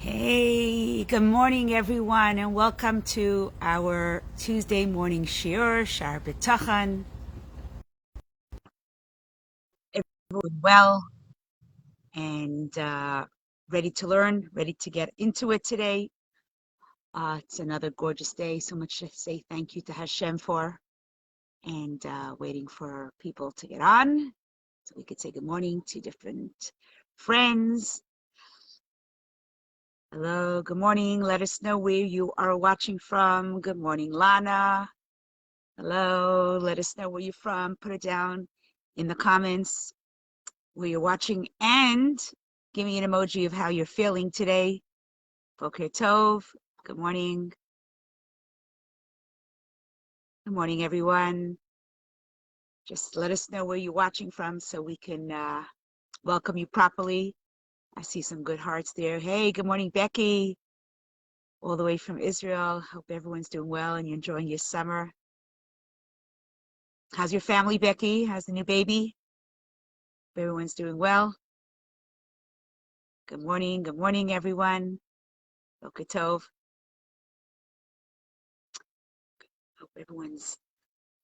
Hey, good morning, everyone, and welcome to our Tuesday morning Shaar, Shaar Habitachon. Everyone well and ready to learn, ready to get into it today. It's another gorgeous day. So much to say thank you to Hashem for, and waiting for people to get on so we could say good morning to different friends. Hello, good morning. Let us know where you are watching from. Good morning, Lana. Hello, let us know where you're from. Put it down in the comments where you're watching and give me an emoji of how you're feeling today. Boker Tov. Good morning. Good morning, everyone. Just let us know where you're watching from so we can welcome you properly. I see some good hearts there. Hey, good morning, Becky. All the way from Israel. Hope everyone's doing well and you're enjoying your summer. How's your family, Becky? How's the new baby? Hope everyone's doing well. Good morning, everyone. Boker Tov. Hope everyone's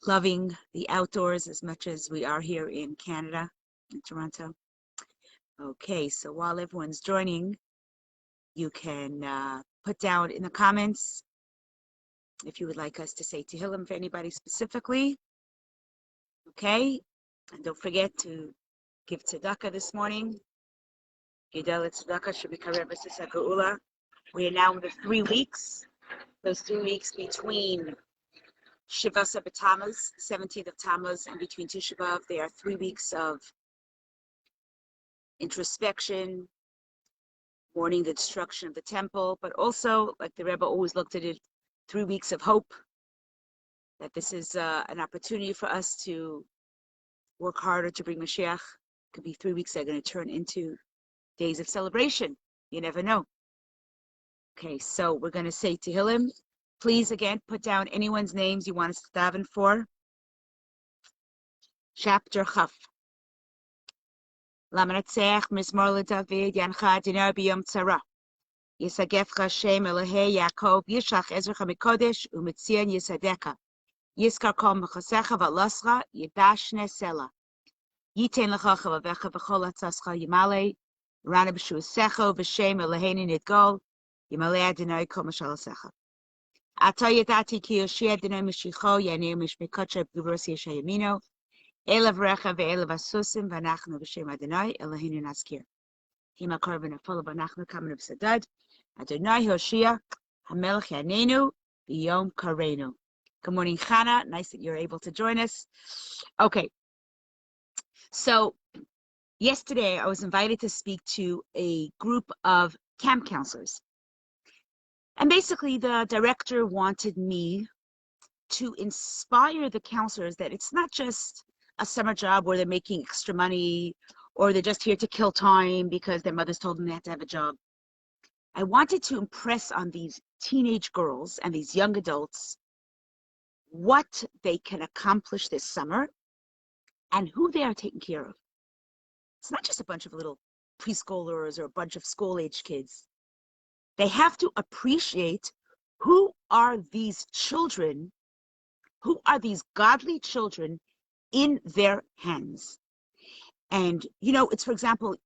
loving the outdoors as much as we are here in Canada, in Toronto. Okay, so while everyone's joining, you can put down in the comments if you would like us to say Tehillim for anybody specifically. Okay, and don't forget to give tzedakah this morning. Gidel tzedakah should be karev b'sisa geula. We are now in the 3 weeks. Those 3 weeks between Shivasa B'Tammuz, 17th of Tammuz, and between Tisha B'Av, there are 3 weeks of introspection, mourning the destruction of the temple, but also, like the Rebbe always looked at it, 3 weeks of hope, that this is an opportunity for us to work harder to bring Mashiach. Could be 3 weeks that are going to turn into days of celebration. You never know. Okay, so we're going to say Tehillim. Please, again, put down anyone's names you want us to daven for. Chapter Chaf. Lamanatseach Mizmor LeDavid Yancha Dinar B'Yom Tzara. Yisagefcha Shem Elohei Yaakov Yishach Ezrecha Mikodesh Umetzion Yisadeka. Yiskar Kol Mechasecha V'Loscha Yidashne Sela. Yiten Lecha Chavavecha V'Chol Atzascha Yimale. Rana B'Shuasecha V'Shem Eloheinu Nidgol. Yimale Adonai Kol Mashalasecha. Ata Yadati Ki Yoshia Adonai Mishicho Yanir Mishmekotcha B'Gubros Yeshayamino. Elav Recha Ve'elav Asusim V'Anachnu B'Shem Adonai Eloheinu Naskir. Hima Korban Afolav Anachnu Kamen B'Sadad. Adonai Hoshia Hamelech Yanenu B'Yom Karenu. Good morning, Chana. Nice that you're able to join us. Okay. So yesterday I was invited to speak to a group of camp counselors. And basically the director wanted me to inspire the counselors that it's not just a summer job where they're making extra money or they're just here to kill time because their mothers told them they had to have a job. I wanted to impress on these teenage girls and these young adults what they can accomplish this summer and who they are taking care of. It's not just a bunch of little preschoolers or a bunch of school-age kids. They have to appreciate who are these children, who are these godly children in their hands. And, it's, for example,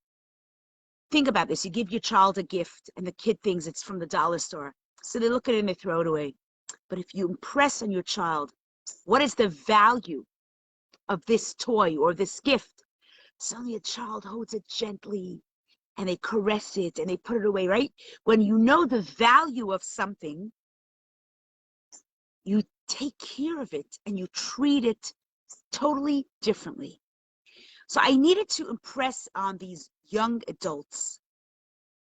think about this. You give your child a gift and the kid thinks it's from the dollar store. So they look at it and they throw it away. But if you impress on your child, what is the value of this toy or this gift? Suddenly a child holds it gently and they caress it and they put it away, right? When you know the value of something, you take care of it and you treat it totally differently. So I needed to impress on these young adults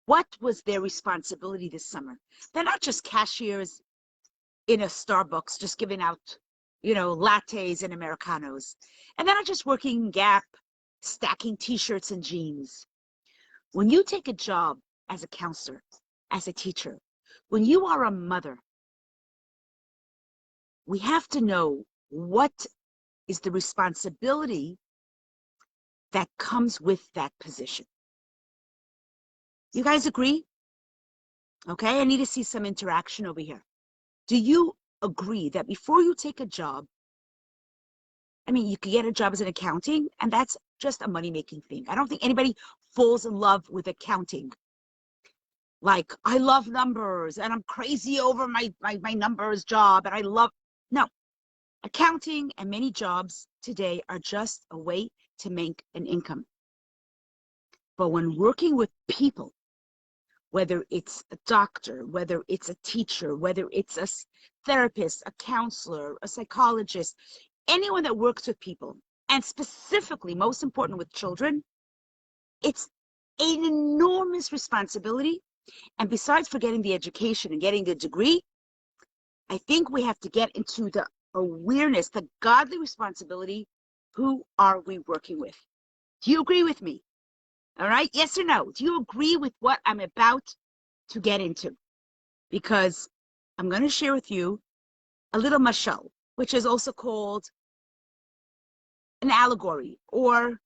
what was their responsibility this summer. They're not just cashiers in a Starbucks just giving out, lattes and Americanos. And they're not just working Gap, stacking t-shirts and jeans. When you take a job as a counselor, as a teacher, when you are a mother, we have to know what is the responsibility that comes with that position. You guys agree? Okay, I need to see some interaction over here. Do you agree that before you take a job, I mean, you could get a job as an accounting, and that's just a money-making thing. I don't think anybody falls in love with accounting. Like, I love numbers, and I'm crazy over my numbers job, and I love... No. Accounting and many jobs today are just a way to make an income. But when working with people, whether it's a doctor, whether it's a teacher, whether it's a therapist, a counselor, a psychologist, anyone that works with people, and specifically, most important, with children, it's an enormous responsibility. And besides for getting the education and getting the degree, I think we have to get into the awareness, the godly responsibility. Who are we working with? Do you agree with me? All right, yes or no? Do you agree with what I'm about to get into? Because I'm going to share with you a little mashal, which is also called an allegory, or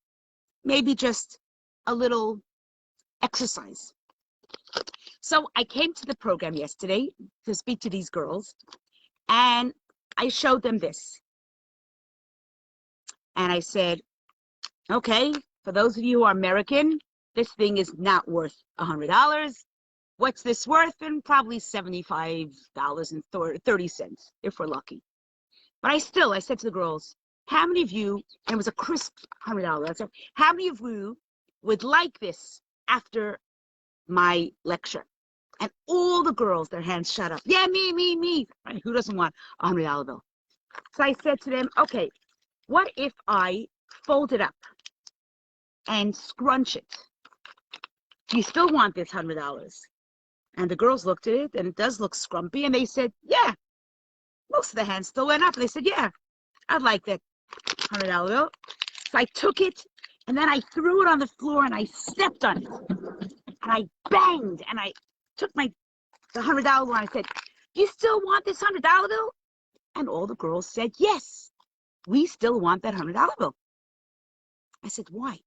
maybe just a little exercise. So I came to the program yesterday to speak to these girls, and I showed them this. And I said, okay, for those of you who are American, this thing is not worth $100. What's this worth? And probably $75.30 if we're lucky. But I said to the girls, how many of you, and it was a crisp $100, I said, how many of you would like this after my lecture? And all the girls, their hands shot up. Yeah, me. Right? Who doesn't want a $100 bill? So I said to them, okay, what if I fold it up and scrunch it? Do you still want this $100? And the girls looked at it, and it does look scrumpy, and they said, yeah. Most of the hands still went up, and they said, yeah, I'd like that $100 bill. So I took it, and then I threw it on the floor, and I stepped on it, and I banged, and I took the $100 bill, and I said, do you still want this $100 bill? And all the girls said, yes, we still want that $100 bill. I said, why?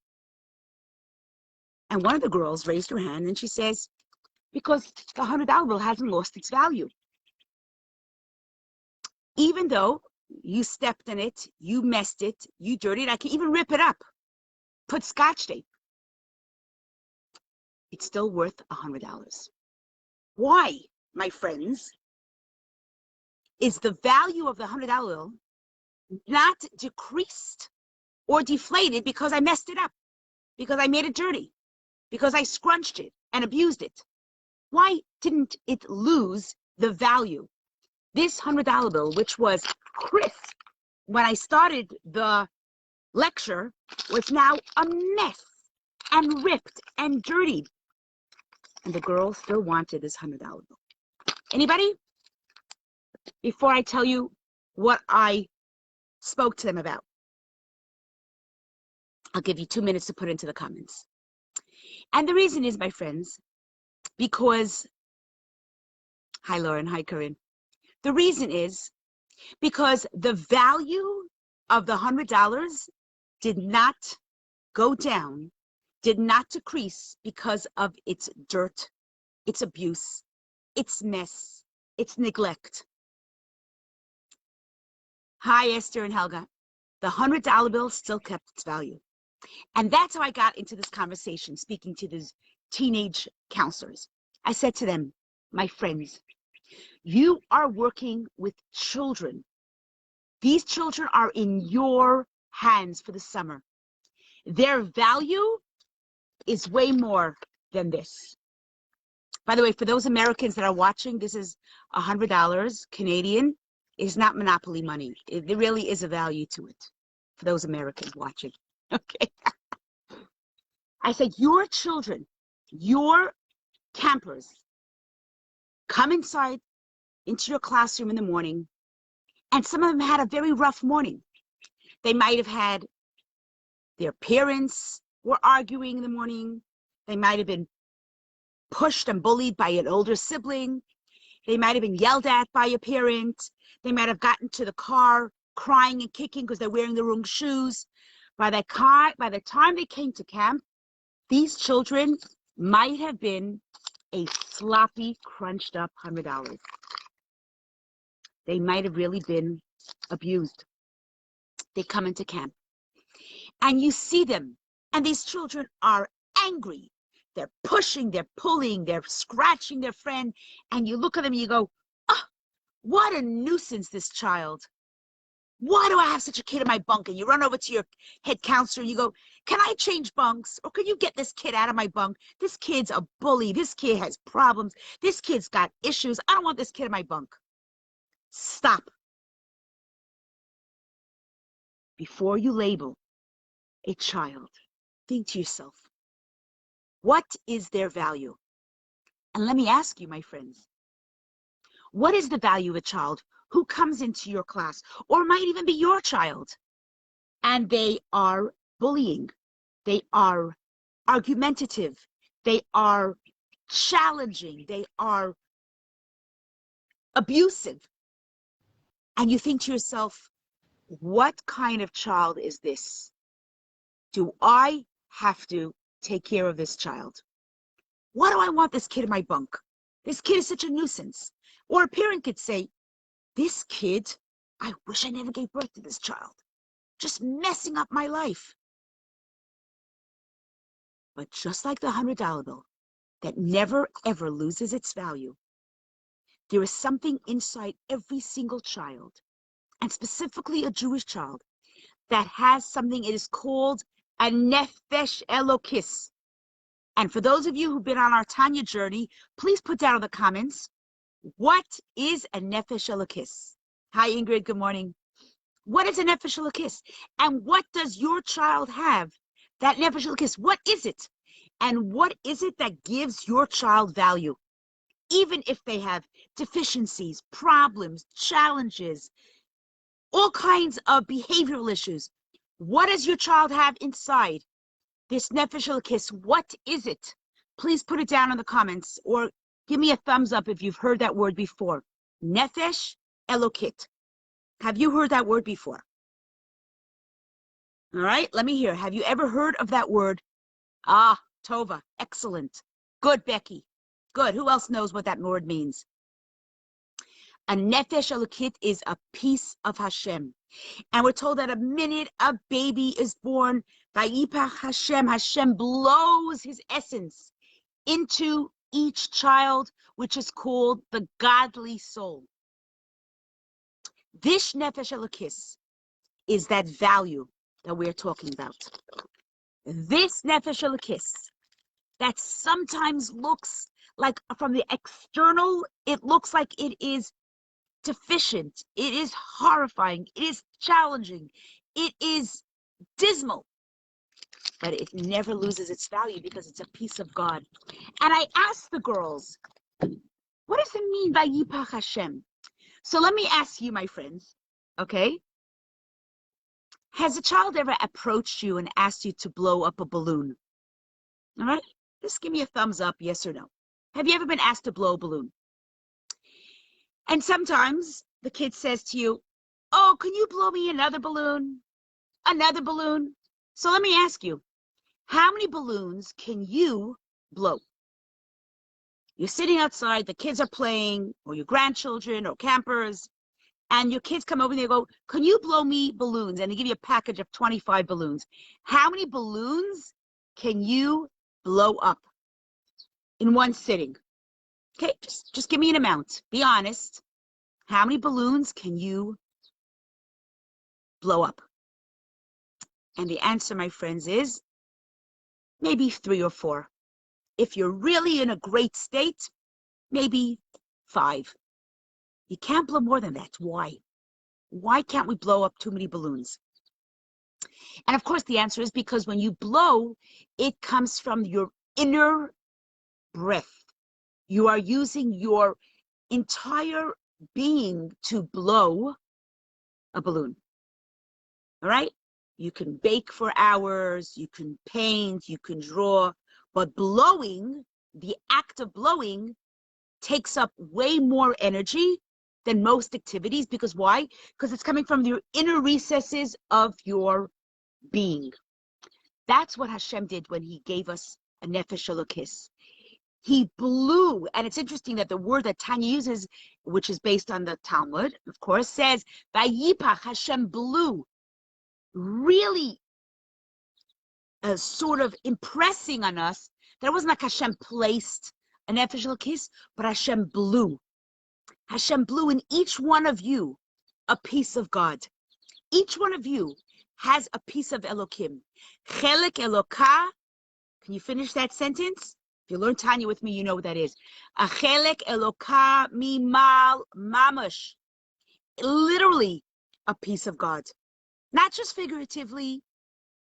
And one of the girls raised her hand, and she says, because the $100 bill hasn't lost its value. Even though you stepped in it, you messed it, you dirtied it, I can even rip it up, put scotch tape. It's still worth $100. Why, my friends, is the value of the $100 bill not decreased or deflated because I messed it up, because I made it dirty, because I scrunched it and abused it? Why didn't it lose the value? This $100 bill, which was crisp when I started the lecture, was now a mess and ripped and dirtied. And the girls still wanted this $100 bill. Anybody? Before I tell you what I spoke to them about, I'll give you 2 minutes to put into the comments. And the reason is, my friends, because, hi Lauren, hi Corinne. The reason is because the value of the $100 did not go down, did not decrease because of its dirt, its abuse, its mess, its neglect. Hi, Esther and Helga. The $100 bill still kept its value. And that's how I got into this conversation, speaking to these teenage counselors. I said to them, my friends, you are working with children. These children are in your hands for the summer. Their value is way more than this. By the way, for those Americans that are watching, this is $100 Canadian. It's not monopoly money. There really is a value to it for those Americans watching. Okay. I said, your children, your campers, come inside into your classroom in the morning, and some of them had a very rough morning. They might have had their parents were arguing in the morning. They might have been pushed and bullied by an older sibling. They might have been yelled at by a parent. They might have gotten to the car crying and kicking because they're wearing the wrong shoes. By the time they came to camp, these children might have been a sloppy, crunched up $100. They might have really been abused. They come into camp and you see them, and these children are angry. They're pushing, they're pulling, they're scratching their friend, and you look at them and you go, oh, what a nuisance, this child. Why do I have such a kid in my bunk? And you run over to your head counselor and you go, can I change bunks? Or can you get this kid out of my bunk? This kid's a bully. This kid has problems. This kid's got issues. I don't want this kid in my bunk. Stop. Before you label a child, think to yourself, what is their value? And let me ask you, my friends, what is the value of a child who comes into your class, or might even be your child, and they are bullying, they are argumentative, they are challenging, they are abusive, and you think to yourself, what kind of child is this? Do I have to take care of this child? Why do I want this kid in my bunk? This kid is such a nuisance. Or a parent could say, this kid, I wish I never gave birth to this child. Just messing up my life. But just like the $100 bill that never ever loses its value, there is something inside every single child, and specifically a Jewish child, that has something. It is called a nefesh elokis. And for those of you who've been on our Tanya journey, please put down in the comments, what is a nefesh elokis? Hi, Ingrid. Good morning. What is a nefesh elokis? And what does your child have? That nefesh elokis, what is it? And what is it that gives your child value? Even if they have deficiencies, problems, challenges, all kinds of behavioral issues, what does your child have inside this nefesh elokis? What is it? Please put it down in the comments, or give me a thumbs up if you've heard that word before. Nefesh elokit. Have you heard that word before? All right, let me hear. Have you ever heard of that word? Ah, Tova. Excellent. Good, Becky. Good. Who else knows what that word means? A nefesh elokit is a piece of Hashem. And we're told that a minute a baby is born, vayipach Hashem, Hashem blows his essence into each child, which is called the godly soul. This nefesh elokis is that value that we're talking about. This nefesh elokis that sometimes looks like, from the external, it looks like it is deficient, it is horrifying, it is challenging, it is dismal, but it never loses its value because it's a piece of God. And I asked the girls, what does it mean by Yipach Hashem? So let me ask you, my friends, okay? Has a child ever approached you and asked you to blow up a balloon? All right, just give me a thumbs up, yes or no. Have you ever been asked to blow a balloon? And sometimes the kid says to you, oh, can you blow me another balloon? Another balloon? So let me ask you, how many balloons can you blow? You're sitting outside, the kids are playing, or your grandchildren or campers, and your kids come over and they go, can you blow me balloons? And they give you a package of 25 balloons. How many balloons can you blow up in one sitting? Okay, just give me an amount. Be honest. How many balloons can you blow up? And the answer, my friends, is maybe 3 or 4. If you're really in a great state, maybe 5. You can't blow more than that. Why? Why can't we blow up too many balloons? And of course, the answer is because when you blow, it comes from your inner breath. You are using your entire being to blow a balloon. All right? You can bake for hours, you can paint, you can draw, but blowing, the act of blowing, takes up way more energy than most activities. Because why? Because it's coming from your inner recesses of your being. That's what Hashem did when he gave us a nefesh elokis. He blew, and it's interesting that the word that Tanya uses, which is based on the Talmud, of course, says, Vayipach, Hashem blew, really sort of impressing on us that it wasn't like Hashem placed an official kiss, but Hashem blew. Hashem blew in each one of you a piece of God. Each one of you has a piece of Elokim. Chelek Elokah. Can you finish that sentence? If you learn Tanya with me, you know what that is. Achelek Elokah mimal mamash. Literally a piece of God. Not just figuratively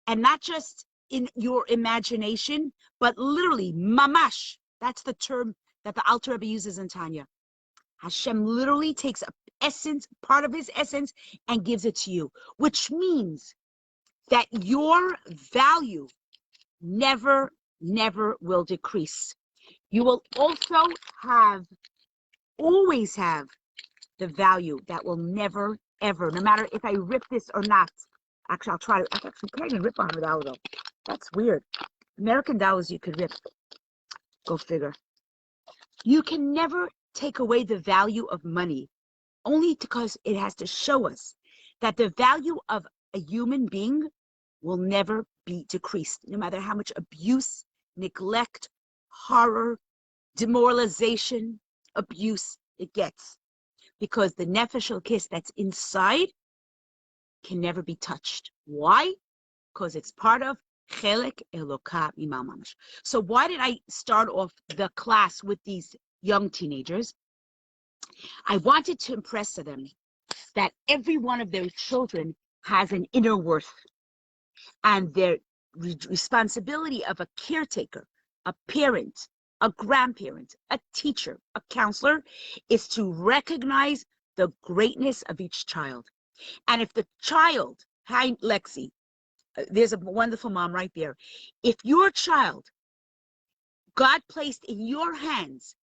and not just in your imagination, but literally mamash. That's the term that the Alter Rebbe uses in Tanya. Hashem literally takes a essence, part of his essence, and gives it to you, which means that your value never will decrease. You will also always have the value that will never, ever, no matter if I rip this or not. Actually, I'll try to, actually, can't even rip $100 though. That's weird. American dollars you could rip. Go figure. You can never take away the value of money, only because it has to show us that the value of a human being will never be decreased, no matter how much abuse, neglect, horror, demoralization, abuse it gets. Because the nefesh kiss that's inside can never be touched. Why? Because it's part of Chelek Elokah Mimal Mamash. So why did I start off the class with these young teenagers? I wanted to impress to them that every one of their children has an inner worth, and their responsibility of a caretaker, a parent, a grandparent, a teacher, a counselor is to recognize the greatness of each child. And if the child, hi Lexi, there's a wonderful mom right there. If your child, God placed in your hands,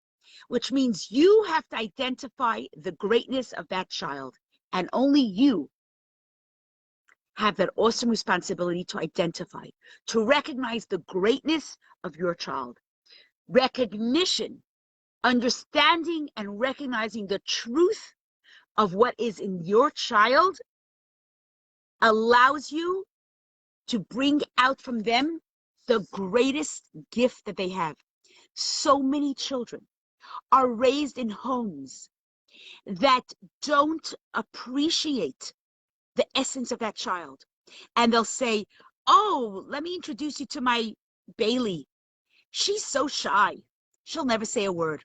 which means you have to identify the greatness of that child, and only you have that awesome responsibility to identify, to recognize the greatness of your child. Recognition, understanding and recognizing the truth of what is in your child allows you to bring out from them the greatest gift that they have. So many children are raised in homes that don't appreciate the essence of that child. And they'll say, oh, let me introduce you to my Bailey. She's so shy. She'll never say a word.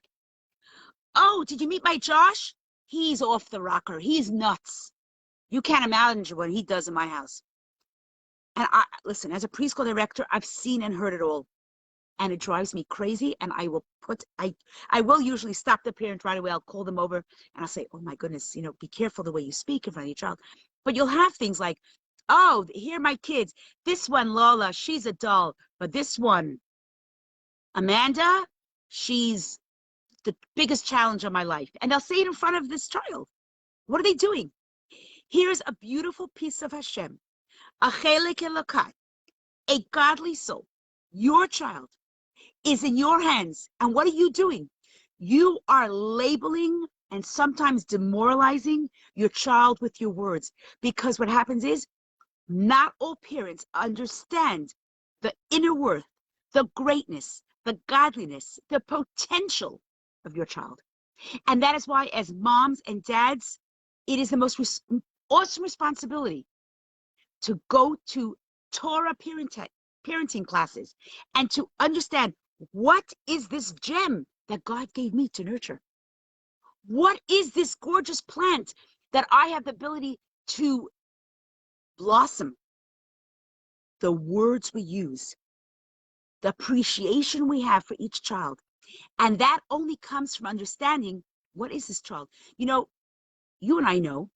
Oh, did you meet my Josh? He's off the rocker. He's nuts. You can't imagine what he does in my house. And listen, as a preschool director, I've seen and heard it all. And it drives me crazy. And I will usually stop the parent right away. I'll call them over and I'll say, oh my goodness, be careful the way you speak in front of your child. But you'll have things like, oh, here are my kids. This one, Lola, she's a doll. But this one, Amanda, she's the biggest challenge of my life. And they'll say it in front of this child. What are they doing? Here's a beautiful piece of Hashem. Achelek Elokah, a godly soul. Your child is in your hands. And what are you doing? You are labeling and sometimes demoralizing your child with your words. Because what happens is, not all parents understand the inner worth, the greatness, the godliness, the potential of your child. And that is why, as moms and dads, it is the most awesome responsibility to go to Torah parenting classes and to understand, what is this gem that God gave me to nurture? What is this gorgeous plant that I have the ability to blossom? The words we use, the appreciation we have for each child. And that only comes from understanding, what is this child? You and I know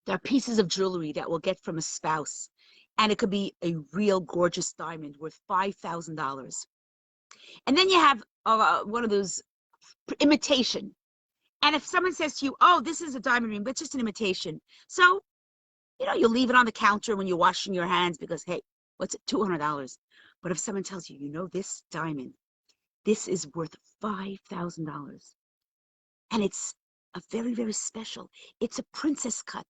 there are pieces of jewelry that we'll get from a spouse, and it could be a real gorgeous diamond worth $5,000. And then you have one of those imitation. And if someone says to you, oh, this is a diamond ring, but it's just an imitation. So, you'll leave it on the counter when you're washing your hands because, hey, what's it, $200? But if someone tells you, this diamond This is worth $5,000. And it's a very, very special. It's a princess cut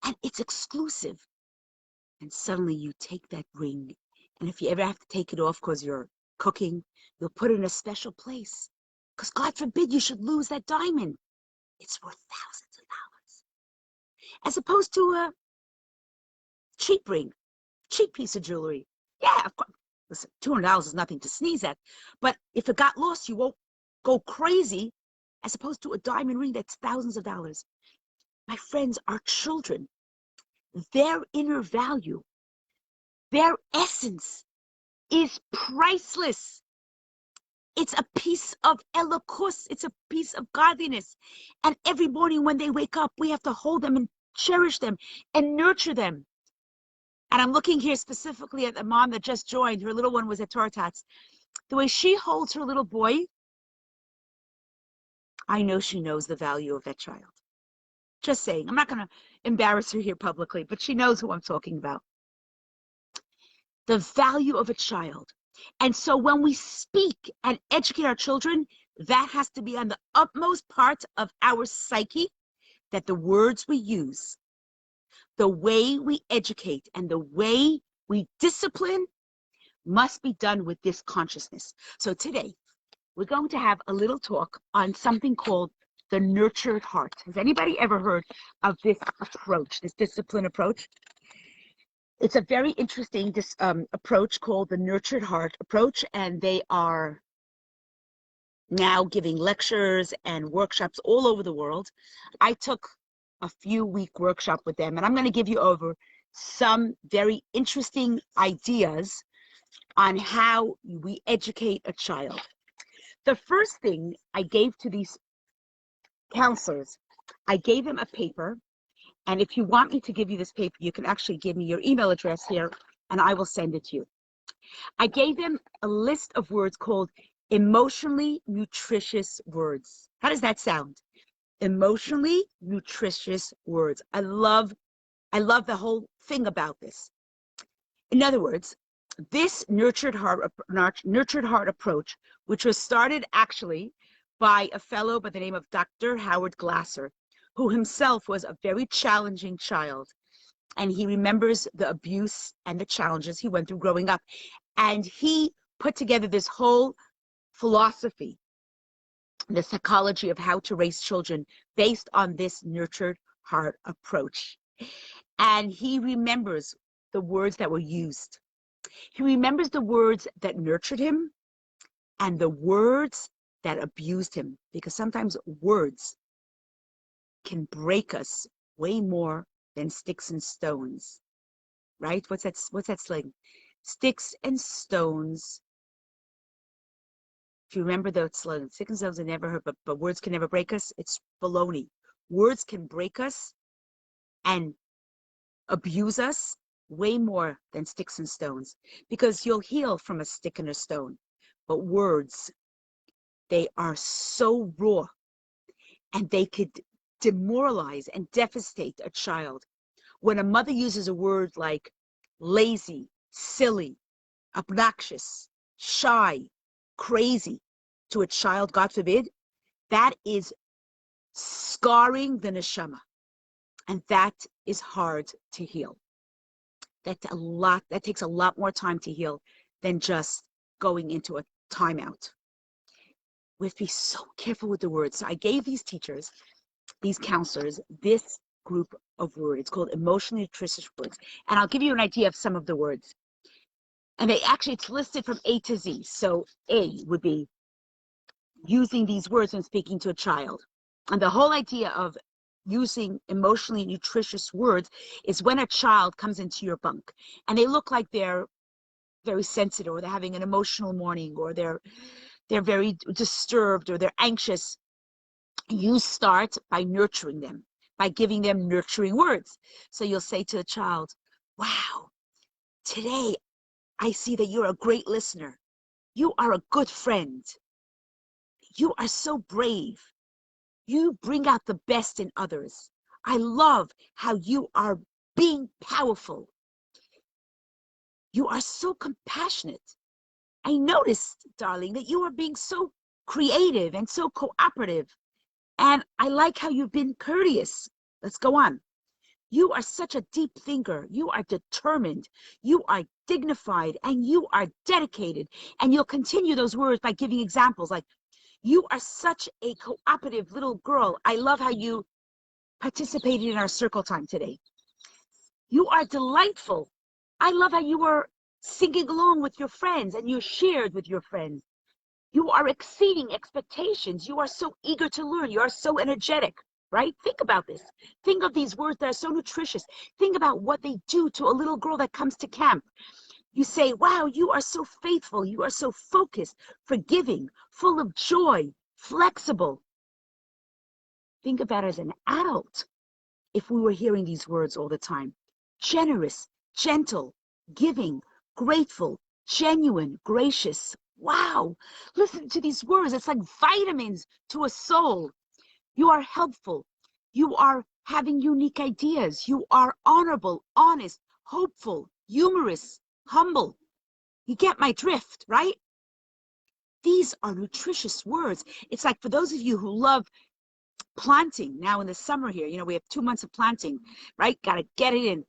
and it's exclusive. And suddenly you take that ring. And if you ever have to take it off because you're cooking, you'll put it in a special place. Because God forbid you should lose that diamond. It's worth thousands of dollars. As opposed to a cheap ring, cheap piece of jewelry. Yeah, of course. Listen, $200 is nothing to sneeze at. But if it got lost, you won't go crazy, as opposed to a diamond ring that's thousands of dollars. My friends, our children, their inner value, their essence is priceless. It's a piece of eloquence. It's a piece of godliness. And every morning when they wake up, we have to hold them and cherish them and nurture them. And I'm looking here specifically at the mom that just joined. Her little one was at Tortats. The way she holds her little boy, I know she knows the value of that child. Just saying. I'm not going to embarrass her here publicly, but she knows who I'm talking about. The value of a child. And so when we speak and educate our children, that has to be on the utmost part of our psyche, that the words we use, the way we educate, and the way we discipline must be done with this consciousness. So today, we're going to have a little talk on something called the nurtured heart. Has anybody ever heard of this approach, this discipline approach? It's a very interesting approach called the nurtured heart approach, and they are now giving lectures and workshops all over the world. I took a few-week workshop with them, and I'm going to give you over some very interesting ideas on how we educate a child. The first thing I gave to these counselors, I gave them a paper. And if you want me to give you this paper, you can actually give me your email address here, and I will send it to you. I gave them a list of words called emotionally nutritious words. How does that sound? Emotionally nutritious words. I love the whole thing about this. In other words, this nurtured heart approach, which was started actually by a fellow by the name of Dr. Howard Glasser, who himself was a very challenging child. And he remembers the abuse and the challenges he went through growing up. And he put together this whole philosophy, the psychology of how to raise children based on this nurtured heart approach. And he remembers the words that were used. He remembers the words that nurtured him and the words that abused him, because sometimes words can break us way more than sticks and stones, right? What's that slang? Sticks and stones. If you remember the slogan, sticks and stones are never hurt, but words can never break us. It's baloney. Words can break us and abuse us way more than sticks and stones, because you'll heal from a stick and a stone. But words, they are so raw, and they could demoralize and devastate a child. When a mother uses a word like lazy, silly, obnoxious, shy, crazy to a child, God forbid, that is scarring the neshama. And that is hard to heal. That takes a lot more time to heal than just going into a timeout. We have to be so careful with the words. So I gave these teachers, these counselors, this group of words. It's called emotionally nutritious words. And I'll give you an idea of some of the words. And it's listed from A to Z. So A would be using these words when speaking to a child. And the whole idea of using emotionally nutritious words is when a child comes into your bunk and they look like they're very sensitive, or they're having an emotional morning, or they're very disturbed, or they're anxious. You start by nurturing them, by giving them nurturing words. So you'll say to the child, wow, today I see that you're a great listener. You are a good friend. You are so brave. You bring out the best in others. I love how you are being powerful. You are so compassionate. I noticed, darling, that you are being so creative and so cooperative. And I like how you've been courteous. Let's go on. You are such a deep thinker. You are determined. You are dignified and you are dedicated. And you'll continue those words by giving examples like, you are such a cooperative little girl. I love how you participated in our circle time today. You are delightful. I love how you were singing along with your friends and you shared with your friends. You are exceeding expectations. You are so eager to learn. You are so energetic, right? Think about this. Think of these words that are so nutritious. Think about what they do to a little girl that comes to camp. You say, wow, you are so faithful. You are so focused, forgiving, full of joy, flexible. Think about it as an adult if we were hearing these words all the time. Generous, gentle, giving, grateful, genuine, gracious. Wow, listen to these words. It's like vitamins to a soul. You are helpful. You are having unique ideas. You are honorable, honest, hopeful, humorous, humble. You get my drift, right? These are nutritious words. It's like for those of you who love planting now in the summer here, we have 2 months of planting, right? Got to get it in.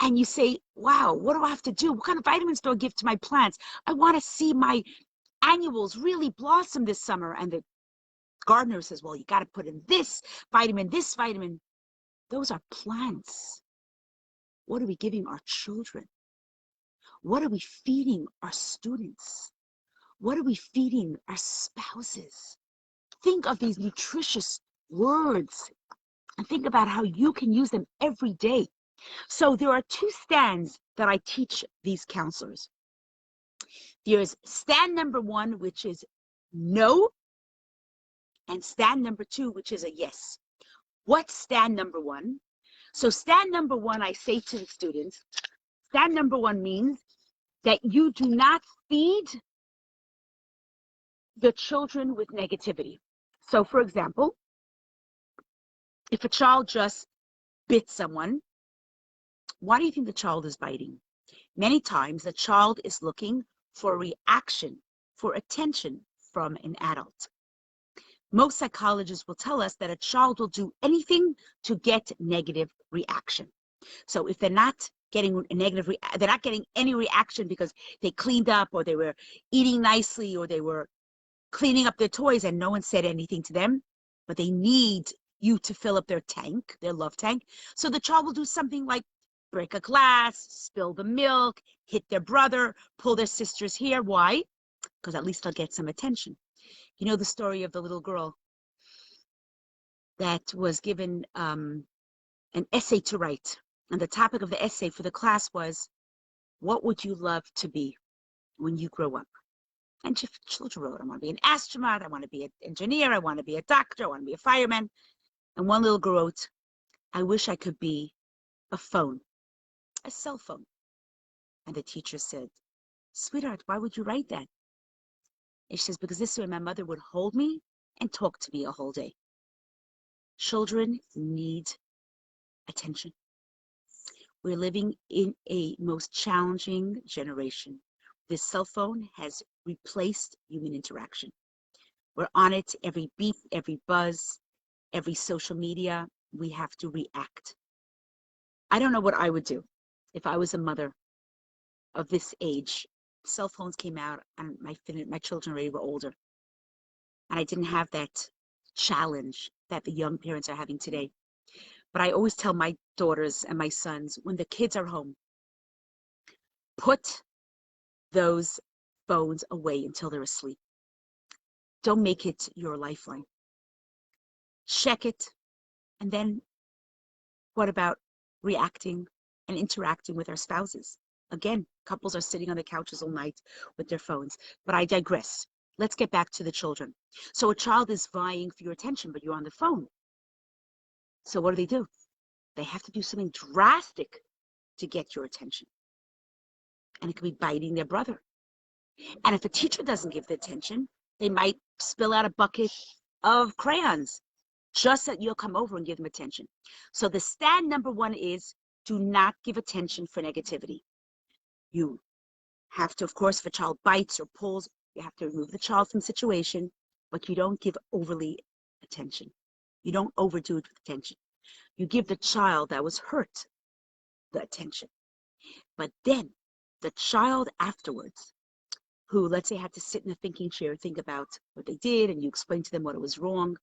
And you say, wow, what do I have to do? What kind of vitamins do I give to my plants? I want to see my annuals really blossom this summer. And the gardener says, well, you got to put in this vitamin, this vitamin. Those are plants. What are we giving our children? What are we feeding our students? What are we feeding our spouses? Think of these nutritious words and think about how you can use them every day. So there are 2 stands that I teach these counselors. There's stand number 1, which is no, and stand number 2, which is a yes. What's stand number 1? So stand number 1, I say to the students, stand number 1 means that you do not feed the children with negativity. So for example, if a child just bit someone, why do you think the child is biting? Many times the child is looking for reaction, for attention from an adult. Most psychologists will tell us that a child will do anything to get negative reaction. So if they're not getting a negative, they're not getting any reaction because they cleaned up or they were eating nicely or they were cleaning up their toys and no one said anything to them, but they need you to fill up their tank, their love tank. So the child will do something like break a glass, spill the milk, hit their brother, pull their sister's hair. Why? Because at least they'll get some attention. You know the story of the little girl that was given an essay to write. And the topic of the essay for the class was, what would you love to be when you grow up? And children wrote, I want to be an astronaut, I want to be an engineer, I want to be a doctor, I want to be a fireman. And one little girl wrote, I wish I could be a phone, a cell phone. And the teacher said, sweetheart, why would you write that? And she says, because this way my mother would hold me and talk to me a whole day. Children need attention. We're living in a most challenging generation. This cell phone has replaced human interaction. We're on it every beep, every buzz, every social media. We have to react. I don't know what I would do if I was a mother of this age. Cell phones came out and my children already were older. And I didn't have that challenge that the young parents are having today. But I always tell my daughters and my sons, when the kids are home, put those phones away until they're asleep. Don't make it your lifeline. Check it. And then what about reacting and interacting with our spouses? Again, couples are sitting on the couches all night with their phones. But I digress. Let's get back to the children. So a child is vying for your attention, but you're on the phone. So what do? They have to do something drastic to get your attention. And it could be biting their brother. And if a teacher doesn't give the attention, they might spill out a bucket of crayons just that you'll come over and give them attention. So the stand number 1 is do not give attention for negativity. You have to, of course, if a child bites or pulls, you have to remove the child from the situation, but you don't give overly attention. You don't overdo it with attention. You give the child that was hurt the attention. But then the child afterwards, who, let's say, had to sit in a thinking chair, think about what they did, and you explain to them what it was wrong,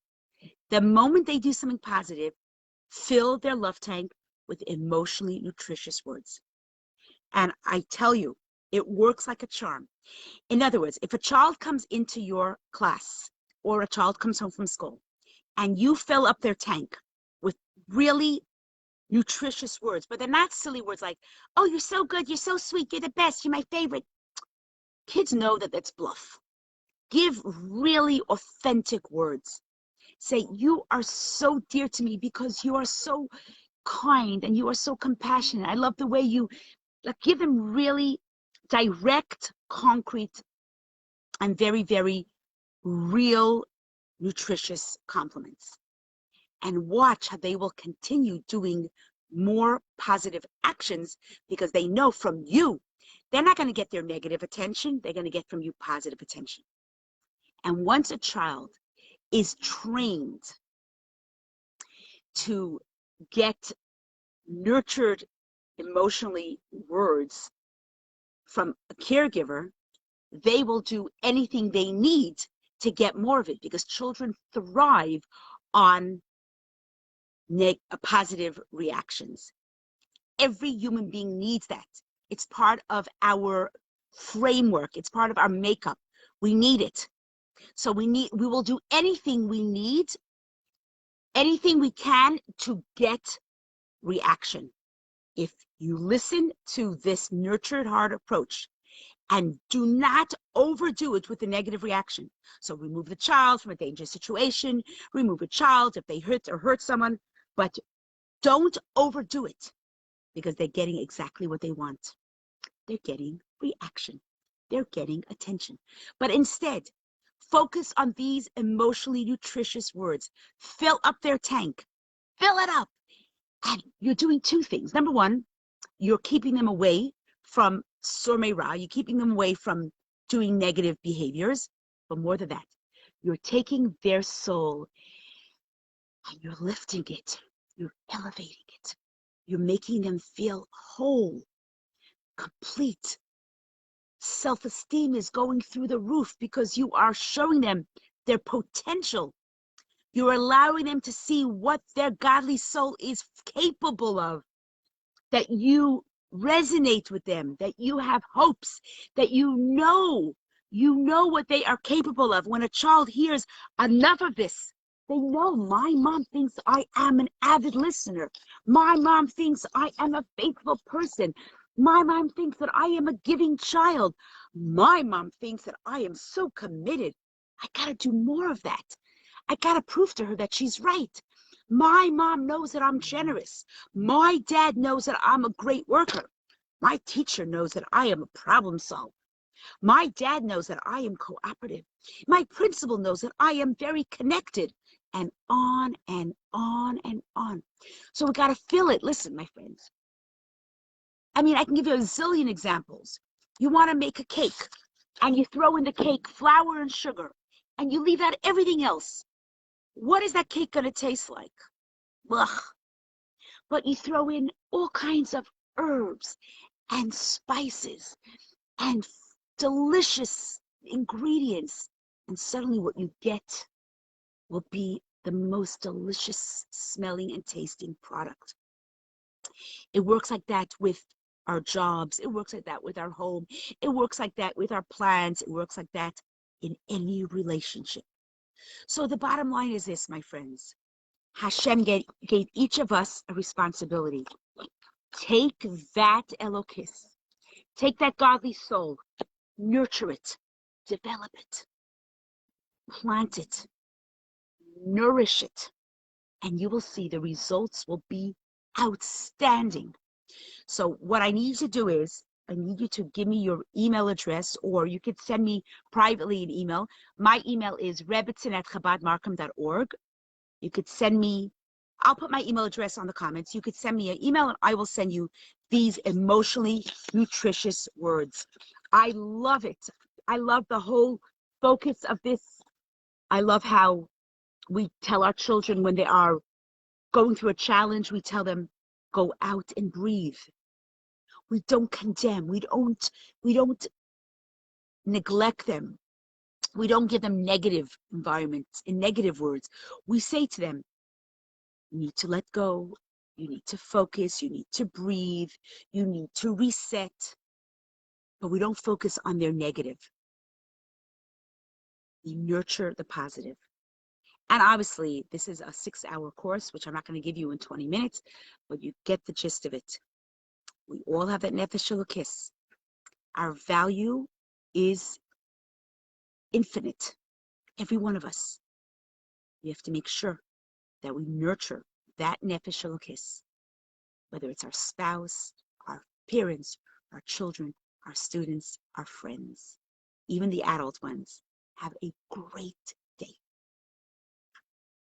the moment they do something positive, fill their love tank with emotionally nutritious words. And I tell you, it works like a charm. In other words, if a child comes into your class or a child comes home from school and you fill up their tank with really nutritious words, but they're not silly words like, oh, you're so good, you're so sweet, you're the best, you're my favorite. Kids know that that's bluff. Give really authentic words. Say, you are so dear to me because you are so kind and you are so compassionate. I love the way you, like, give them really direct, concrete, and very, very real, nutritious compliments. And watch how they will continue doing more positive actions because they know from you, they're not going to get their negative attention. They're going to get from you positive attention. And once a child is trained to get nurtured emotionally words from a caregiver, they will do anything they need to get more of it because children thrive on positive reactions. Every human being needs that. It's part of our framework. It's part of our makeup. We need it. So we will do anything we need, anything we can to get reaction. If you listen to this nurtured heart approach and do not overdo it with the negative reaction. So remove the child from a dangerous situation, remove a child if they hurt someone, but don't overdo it because they're getting exactly what they want. They're getting reaction. They're getting attention. But instead, focus on these emotionally nutritious words. Fill up their tank. Fill it up. And you're doing two things. Number one, you're keeping them away from Sormei Ra. You're keeping them away from doing negative behaviors. But more than that, you're taking their soul and you're lifting it. You're elevating it. You're making them feel whole, complete. Self-esteem is going through the roof because you are showing them their potential. You're allowing them to see what their godly soul is capable of, that you resonate with them, that you have hopes, that you know what they are capable of. When a child hears enough of this, they know my mom thinks I am an avid listener. My mom thinks I am a faithful person. My mom thinks that I am a giving child. My mom thinks that I am so committed. I got to do more of that. I got to prove to her that she's right. My mom knows that I'm generous. My dad knows that I'm a great worker. My teacher knows that I am a problem solver. My dad knows that I am cooperative. My principal knows that I am very connected. And on and on and on. So we got to fill it. Listen, my friends. I mean, I can give you a zillion examples. You want to make a cake, and you throw in the cake flour and sugar, and you leave out everything else. What is that cake going to taste like? Ugh. But you throw in all kinds of herbs and spices and delicious ingredients, and suddenly what you get will be the most delicious smelling and tasting product. It works like that with our jobs. It works like that with our home. It works like that with our plans. It works like that in any relationship. So the bottom line is this, my friends. Hashem gave each of us a responsibility. Take that Elokis. Take that godly soul. Nurture it. Develop it. Plant it. Nourish it. And you will see the results will be outstanding. So what I need you to do is, I need you to give me your email address, or you could send me privately an email. My email is rebbitzin@chabadmarkham.org. You could send me, I'll put my email address on the comments. You could send me an email and I will send you these emotionally nutritious words. I love it. I love the whole focus of this. I love how we tell our children when they are going through a challenge, we tell them, go out and breathe. We don't condemn. We don't neglect them. We don't give them negative environments and negative words. We say to them, you need to let go. You need to focus. You need to breathe. You need to reset. But we don't focus on their negative. We nurture the positive. And obviously, this is a 6-hour course, which I'm not going to give you in 20 minutes, but you get the gist of it. We all have that nefesh elokis. Our value is infinite. Every one of us. We have to make sure that we nurture that nefesh elokis, whether it's our spouse, our parents, our children, our students, our friends, even the adult ones. Have a great